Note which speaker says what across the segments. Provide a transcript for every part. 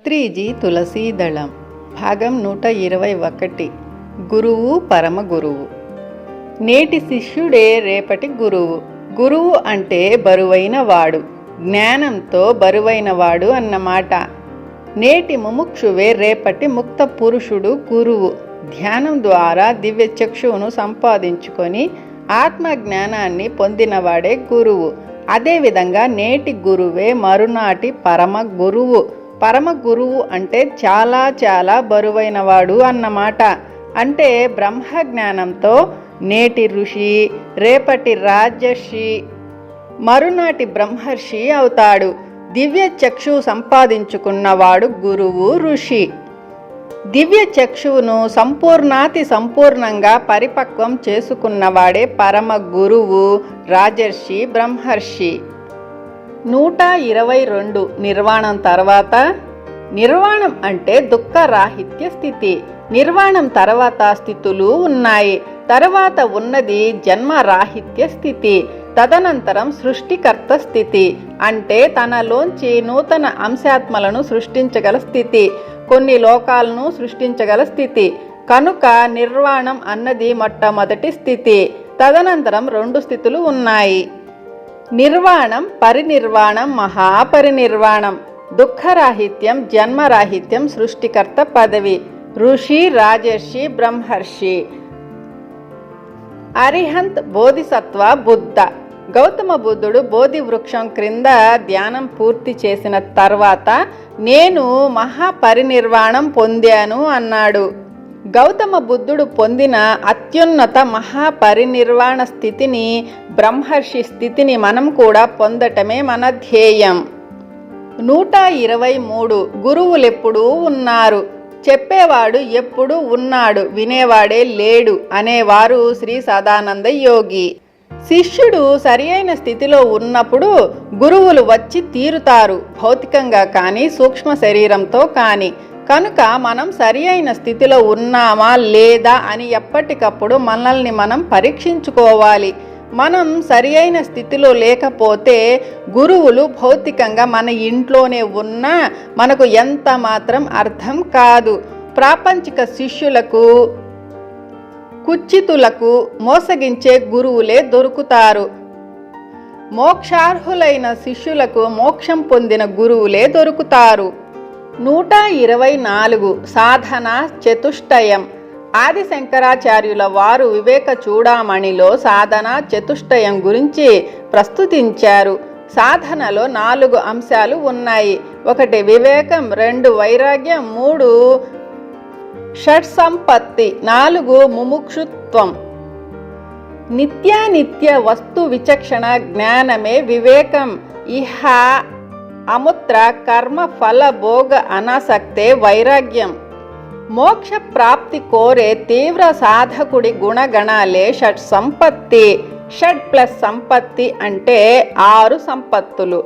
Speaker 1: పత్రిజీ తులసీదళం భాగం 121. గురువు పరమ గురువు. నేటి శిష్యుడే రేపటి గురువు. గురువు అంటే బరువైన వాడు, జ్ఞానంతో బరువైన వాడు అన్నమాట. నేటి ముముక్షువే రేపటి ముక్త పురుషుడు గురువు. ధ్యానం ద్వారా దివ్య చక్షువును సంపాదించుకొని ఆత్మజ్ఞానాన్ని పొందినవాడే గురువు. అదేవిధంగా నేటి గురువే మరునాటి పరమ గురువు. పరమ గురువు అంటే చాలా చాలా బరువైనవాడు అన్నమాట. అంటే బ్రహ్మజ్ఞానంతో నేటి ఋషి, రేపటి రాజర్షి, మరునాటి బ్రహ్మర్షి అవుతాడు. దివ్య చక్షువు సంపాదించుకున్నవాడు గురువు, ఋషి. దివ్య చక్షువును సంపూర్ణాతి సంపూర్ణంగా పరిపక్వం చేసుకున్నవాడే పరమ గురువు, రాజర్షి, బ్రహ్మర్షి. 122. నిర్వాణం తర్వాత. నిర్వాణం అంటే దుఃఖరాహిత్య స్థితి. నిర్వాణం తర్వాత స్థితులు ఉన్నాయి. తర్వాత ఉన్నది జన్మరాహిత్య స్థితి. తదనంతరం సృష్టికర్త స్థితి, అంటే తనలోంచి నూతన అంశాత్మలను సృష్టించగల స్థితి, కొన్ని లోకాలను సృష్టించగల స్థితి. కనుక నిర్వాణం అన్నది మొట్టమొదటి స్థితి. తదనంతరం 2 స్థితులు ఉన్నాయి: నిర్వాణం, పరినిర్వాణం, మహాపరినిర్వాణం. దుఃఖరాహిత్యం, జన్మరాహిత్యం, సృష్టికర్త పదవి. ఋషి, రాజర్షి, బ్రహ్మర్షి. అరిహంత్, బోధిసత్వ, బుద్ధ. గౌతమ బుద్ధుడు బోధి వృక్షం క్రింద ధ్యానం పూర్తి చేసిన తర్వాత నేను మహాపరినిర్వాణం పొందాను అన్నాడు. గౌతమ బుద్ధుడు పొందిన అత్యున్నత మహాపరినిర్వాణ స్థితిని, బ్రహ్మర్షి స్థితిని మనం కూడా పొందటమే మన ధ్యేయం. 123. గురువులెప్పుడూ ఉన్నారు, చెప్పేవాడు ఎప్పుడు ఉన్నాడు, వినేవాడే లేడు అనేవారు శ్రీ సదానంద యోగి. శిష్యుడు సరి అయిన స్థితిలో ఉన్నప్పుడు గురువులు వచ్చి తీరుతారు, భౌతికంగా కానీ సూక్ష్మ శరీరంతో కానీ. కనుక మనం సరి అయిన స్థితిలో ఉన్నామా లేదా అని ఎప్పటికప్పుడు మనల్ని మనం పరీక్షించుకోవాలి. మనం సరి అయిన స్థితిలో లేకపోతే గురువులు భౌతికంగా మన ఇంట్లోనే ఉన్నా మనకు ఎంత మాత్రం అర్థం కాదు. ప్రాపంచిక శిష్యులకు, కుచ్చితులకు మోసగించే గురువులే దొరుకుతారు. మోక్షార్హులైన శిష్యులకు మోక్షం పొందిన గురువులే దొరుకుతారు. 124. సాధన చతుష్టయం. ఆది శంకరాచార్యుల వారు వివేక చూడామణిలో సాధన చతుష్టయం గురించి ప్రస్తుతించారు. సాధనలో 4 అంశాలు ఉన్నాయి: 1 వివేకం, 2 వైరాగ్యం, 3 షట్సంపత్తి, 4 ముముక్షుత్వం. నిత్యానిత్య వస్తు విచక్షణ జ్ఞానమే వివేకం. ఇహ అముత్ర కర్మ ఫల భోగ అనాసక్తే వైరాగ్యం. మోక్ష ప్రాప్తి కోరే తీవ్ర సాధకుడి గుణగణాలే షట్ సంపత్తి. షడ్ ప్లస్ సంపత్తి అంటే 6 సంపత్తులు.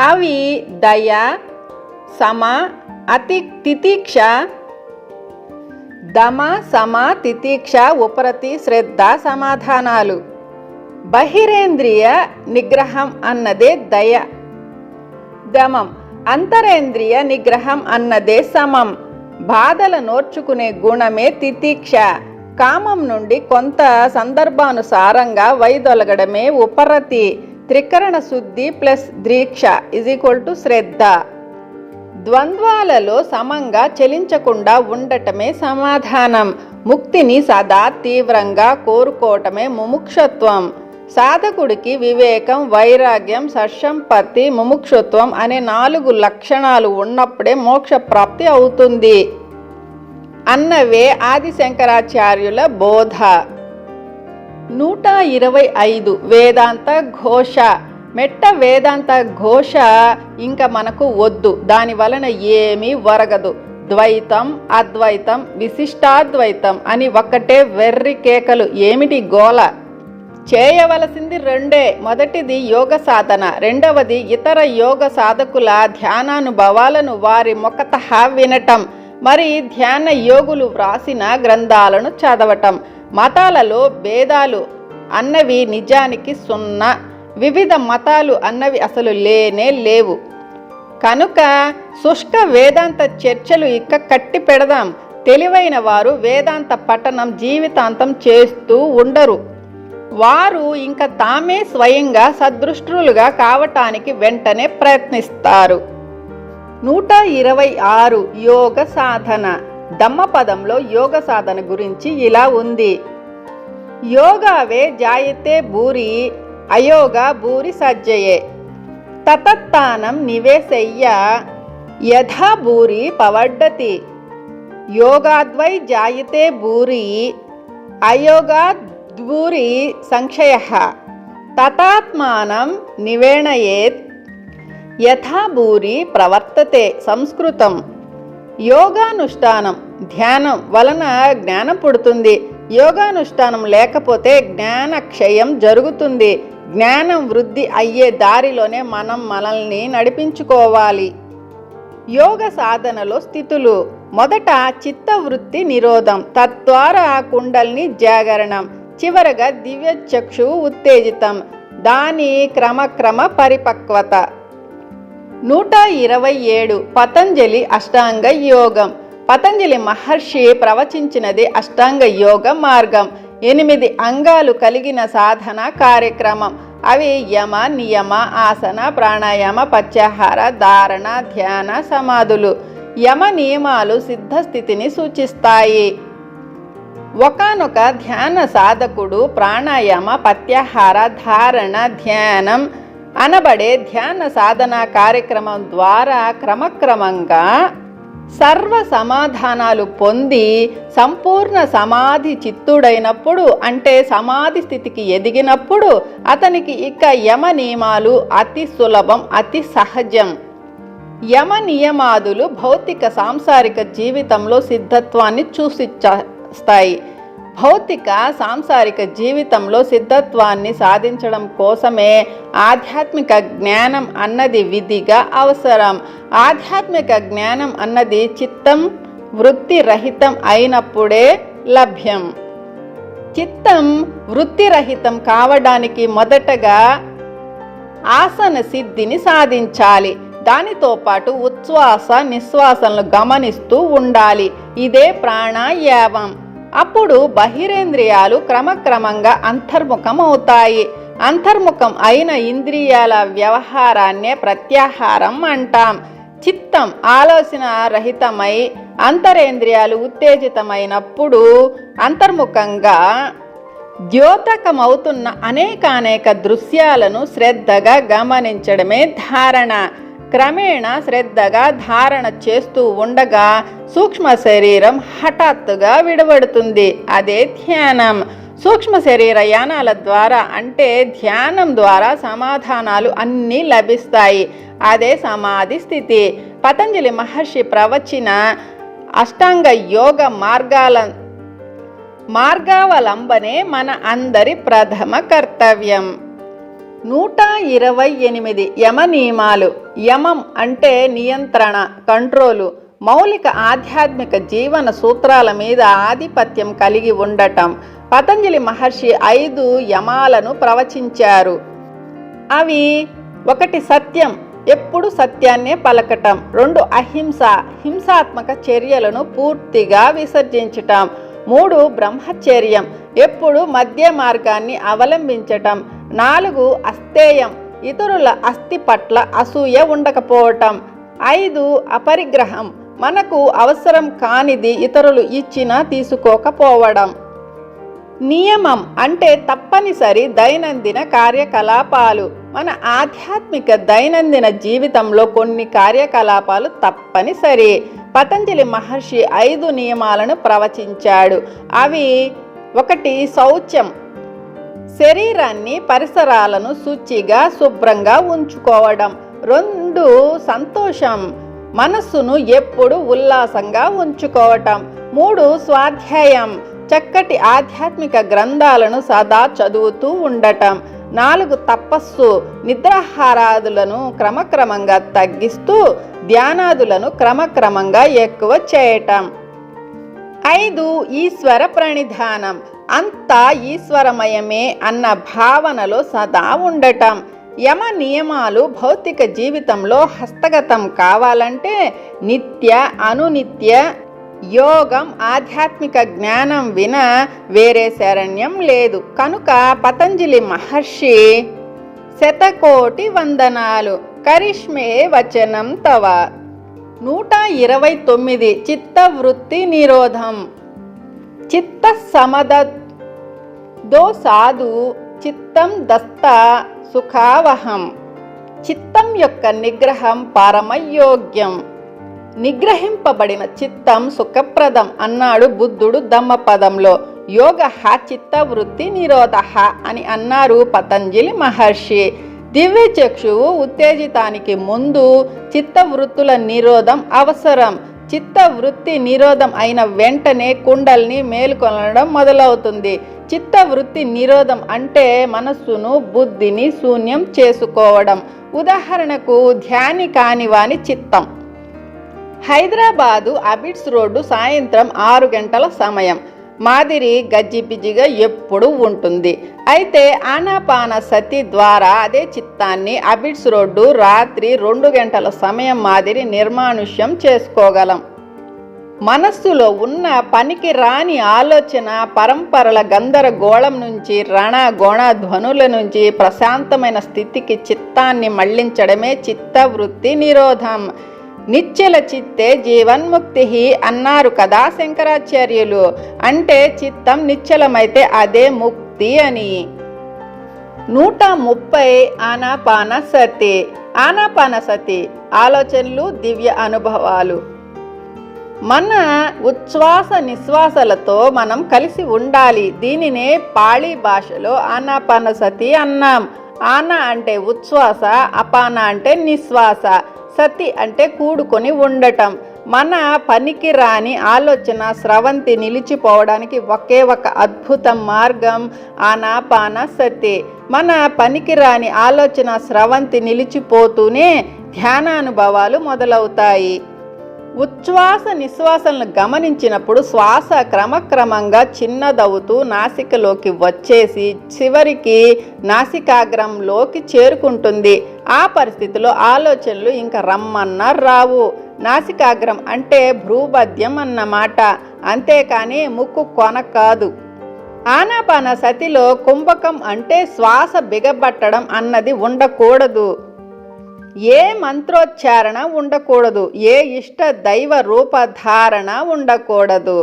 Speaker 1: అవి దయ, సమ, అతి, తితిక్ష, దమ, సమ, తితిక్ష, ఉపరతి, శ్రద్ధ, సమాధానాలు. బహిరేంద్రియ నిగ్రహం అన్నదే దయ, దమం. అంతరేంద్రియ నిగ్రహం అన్నదే సమం. బాధల నోర్చుకునే గుణమే తితిక్ష. కామం నుండి కొంత సందర్భానుసారంగా వైదొలగడమే ఉపరతి. త్రికరణ శుద్ధి ప్లస్ దీక్ష = శ్రద్ధ. ద్వంద్వాలలో సమంగా చలించకుండా ఉండటమే సమాధానం. ముక్తిని సదా తీవ్రంగా కోరుకోవటమే ముముక్షత్వం. సాధకుడికి వివేకం, వైరాగ్యం, షట్సంపత్తి, ముముక్షుత్వం అనే 4 లక్షణాలు ఉన్నప్పుడే మోక్ష ప్రాప్తి అవుతుంది అన్నవే ఆది శంకరాచార్యుల బోధ. 125. వేదాంత ఘోష. మెట్ట వేదాంత ఘోష ఇంక మనకు వద్దు, దాని వలన ఏమీ ఒరగదు. ద్వైతం, అద్వైతం, విశిష్టాద్వైతం అని ఒక్కటే వెర్రి కేకలు. ఏమిటి గోల? చేయవలసింది 2. మొదటిది యోగ సాధన, 2వది ఇతర యోగ సాధకుల ధ్యానానుభవాలను వారి ముఖతః వినటం, మరి ధ్యాన యోగులు వ్రాసిన గ్రంథాలను చదవటం. మతాలలో భేదాలు అన్నవి నిజానికి 0. వివిధ మతాలు అన్నవి అసలు లేనే లేవు. కనుక శుష్క వేదాంత చర్చలు ఇక కట్టి పెడదాం. తెలివైన వారు వేదాంత పఠనం జీవితాంతం చేస్తూ ఉండరు. వారు ఇంకా తామే స్వయంగా సదృష్టులుగా కావటానికి వెంటనే ప్రయత్నిస్తారు. 126 యోగ సాధన. ధమ్మపదంలో యోగ సాధన గురించి ఇలా ఉంది: యోగావే జాయతే భూరి అయోగా భూరి సజ్జయే తతత్తానం నివేశయ్య యథా భూరి పవర్డతి. యోగాద్వై జాయతే భూరి అయోగాద్భూరి సంక్షయః తతాత్మానం నివేణయేత్ యథా భూరి ప్రవర్తతే. సంస్కృతం. యోగానుష్ఠానం ధ్యానం వలన జ్ఞానం పుడుతుంది. యోగానుష్ఠానం లేకపోతే జ్ఞానక్షయం జరుగుతుంది. జ్ఞానం వృద్ధి అయ్యే దారిలోనే మనం మనల్ని నడిపించుకోవాలి. యోగ సాధనలో స్థితులు: మొదట చిత్తవృత్తి నిరోధం, తద్వారా కుండల్ని జాగరణం, చివరగా దివ్యచక్షువు ఉత్తేజితం, దాని క్రమక్రమ పరిపక్వత. 127 పతంజలి అష్టాంగ యోగం. పతంజలి మహర్షి ప్రవచించినది అష్టాంగ యోగ మార్గం. 8 అంగాలు కలిగిన సాధన కార్యక్రమం. అవి యమ, నియమ, ఆసన, ప్రాణాయామ, ప్రత్యాహార, ధారణ, ధ్యాన, సమాధులు. యమ నియమాలు సిద్ధస్థితిని సూచిస్తాయి. ఒకానొక ధ్యాన సాధకుడు ప్రాణాయామ, ప్రత్యాహార, ధారణ, ధ్యానం అనబడే ధ్యాన సాధన కార్యక్రమం ద్వారా క్రమక్రమంగా సర్వ సమాధానాలు పొంది సంపూర్ణ సమాధి చిత్తుడైనప్పుడు, అంటే సమాధి స్థితికి ఎదిగినప్పుడు అతనికి ఇక యమ నియమాలు అతి సులభం, అతి సహజం. యమ నియమాదులు భౌతిక సాంసారిక జీవితంలో సిద్ధత్వాన్ని సూచిస్తాయి. భౌతిక సాంసారిక జీవితంలో సిద్ధత్వాన్ని సాధించడం కోసమే ఆధ్యాత్మిక జ్ఞానం అన్నది విధిగా అవసరం. ఆధ్యాత్మిక జ్ఞానం అన్నది చిత్తం వృత్తిరహితం అయినప్పుడే లభ్యం. చిత్తం వృత్తిరహితం కావడానికి మొదటగా ఆసన సిద్ధిని సాధించాలి. దానితో పాటు ఉచ్ఛ్వాస నిశ్వాసలను గమనిస్తూ ఉండాలి. ఇదే ప్రాణాయామం. అప్పుడు బహిరేంద్రియాలు క్రమక్రమంగా అంతర్ముఖం అవుతాయి. అంతర్ముఖం అయిన ఇంద్రియాల వ్యవహారాన్నే ప్రత్యాహారం అంటాం. చిత్తం ఆలోచన రహితమై అంతరేంద్రియాలు ఉత్తేజితమైనప్పుడు అంతర్ముఖంగా ద్యోతకమవుతున్న అనేకానేక దృశ్యాలను శ్రద్ధగా గమనించడమే ధారణ. క్రమేణా శ్రద్ధగా ధారణ చేస్తూ ఉండగా సూక్ష్మ శరీరం హఠాత్తుగా విడబడుతుంది. అదే ధ్యానం. సూక్ష్మ శరీర యానాల ద్వారా, అంటే ధ్యానం ద్వారా సమాధానాలు అన్నీ లభిస్తాయి. అదే సమాధి స్థితి. పతంజలి మహర్షి ప్రవచన అష్టాంగ యోగ మార్గావలంబనే మన అందరి ప్రథమ కర్తవ్యం. 128 యమ నియమాలు. యమం అంటే నియంత్రణ, కంట్రోలు. మౌలిక ఆధ్యాత్మిక జీవన సూత్రాల మీద ఆధిపత్యం కలిగి ఉండటం. పతంజలి మహర్షి 5 యమాలను ప్రవచించారు. అవి: 1 సత్యం, ఎప్పుడు సత్యాన్నే పలకటం. 2 అహింస, హింసాత్మక చర్యలను పూర్తిగా విసర్జించటం. 3 బ్రహ్మచర్యం, ఎప్పుడు మధ్య మార్గాన్ని అవలంబించటం. 4 అస్థేయం, ఇతరుల ఆస్తి పట్ల అసూయ ఉండకపోవటం. 5 అపరిగ్రహం, మనకు అవసరం కానిది ఇతరులు ఇచ్చినా తీసుకోకపోవడం. నియమం అంటే తప్పనిసరి దైనందిన కార్యకలాపాలు. మన ఆధ్యాత్మిక దైనందిన జీవితంలో కొన్ని కార్యకలాపాలు తప్పనిసరి. పతంజలి మహర్షి 5 నియమాలను ప్రవచించాడు. అవి: 1 శౌచం, శరీరాన్ని పరిసరాలను శుచిగా శుభ్రంగా ఉంచుకోవడం. 2 సంతోషం, మనస్సును ఎప్పుడు ఉల్లాసంగా ఉంచుకోవటం. 3 స్వాధ్యాయం, చక్కటి ఆధ్యాత్మిక గ్రంథాలను సదా చదువుతూ ఉండటం. 4 తపస్సు, నిద్రాహారాదులను క్రమక్రమంగా తగ్గిస్తూ ధ్యానాదులను క్రమక్రమంగా ఎక్కువ చేయటం. 5 ఈశ్వర ప్రణిధానం, అంతా ఈశ్వరమయమే అన్న భావనలో సదా ఉండటం. యమ నియమాలు భౌతిక జీవితంలో హస్తగతం కావాలంటే నిత్య అనునిత్య యోగం ఆధ్యాత్మిక జ్ఞానం విన వేరే శరణ్యం లేదు. కనుక పతంజలి మహర్షి శతకోటి వందనాలు కరిష్మే వచనం తవ. 129 చిత్తవృత్తి నిరోధం. చిత్త సమదో సాధు చిత్తం దస్త సుఖావహం. చిత్తం యొక్క నిగ్రహం పరమయోగ్యం. నిగ్రహింపబడిన చిత్తం సుఖప్రదం అన్నాడు బుద్ధుడు ధమ్మపదంలో. యోగ చిత్తవృత్తి నిరోధ అని అన్నారు పతంజలి మహర్షి. దివ్య చక్షువు ఉత్తేజితానికి ముందు చిత్తవృత్తుల నిరోధం అవసరం. చిత్తవృత్తి నిరోధం అయిన వెంటనే కుండల్ని మేల్కొనడం మొదలవుతుంది. చిత్తవృత్తి నిరోధం అంటే మనస్సును బుద్ధిని శూన్యం చేసుకోవడం. ఉదాహరణకు ధ్యాని కానివాని చిత్తం. హైదరాబాదు అబిడ్స్ రోడ్డు సాయంత్రం 6 గంటల సమయం మాదిరి గజిబిజిగా ఎప్పుడూ ఉంటుంది. అయితే ఆనాపాన సతి ద్వారా అదే చిత్తాన్ని అబిడ్స్ రోడ్డు రాత్రి 2 గంటల సమయం మాదిరి నిర్మానుష్యం చేసుకోగలం. మనస్సులో ఉన్న పనికి రాని ఆలోచన పరంపరల గందరగోళం నుంచి రణగోణ ధ్వనుల నుంచి ప్రశాంతమైన స్థితికి చిత్తాన్ని మళ్లించడమే చిత్తవృత్తి నిరోధం. నిశ్చల చిత్తే జీవన్ముక్తి అన్నారు కదా శంకరాచార్యులు. అంటే చిత్తం నిశ్చలమైతే అదే ముక్తి అని. 130 ఆనాపానసతి. ఆనాపానసతి ఆలోచనలు దివ్య అనుభవాలు. మన ఉచ్ఛ్వాస నిశ్వాసలతో మనం కలిసి ఉండాలి. దీనినే పాళీ భాషలో ఆనాపానసతి అన్నాం. ఆనా అంటే ఉచ్ఛ్వాస, అపాన అంటే నిశ్వాస, సతి అంటే కూడుకొని ఉండటం. మన పనికి రాని ఆలోచన స్రవంతి నిలిచిపోవడానికి ఒకే ఒక అద్భుత మార్గం ఆనాపానసతి. మన పనికి రాని ఆలోచన స్రవంతి నిలిచిపోతూనే ధ్యానానుభవాలు మొదలవుతాయి. ఉచ్ఛ్వాస నిశ్వాసలను గమనించినప్పుడు శ్వాస క్రమక్రమంగా చిన్నదవుతూ నాసికలోకి వచ్చేసి చివరికి నాసికాగ్రంలోకి చేరుకుంటుంది. ఆ పరిస్థితిలో ఆలోచనలు ఇంకా రమ్మన్నా రావు. నాసికాగ్రం అంటే భ్రూమధ్యం అన్నమాట, అంతేకాని ముక్కు కొన కాదు. ఆనాపాన సతిలో కుంభకం అంటే శ్వాస బిగబట్టడం అన్నది ఉండకూడదు. ఏ మంత్రోచ్చారణ ఉండకూడదు. ఏ ఇష్ట దైవ రూపధారణ ఉండకూడదు.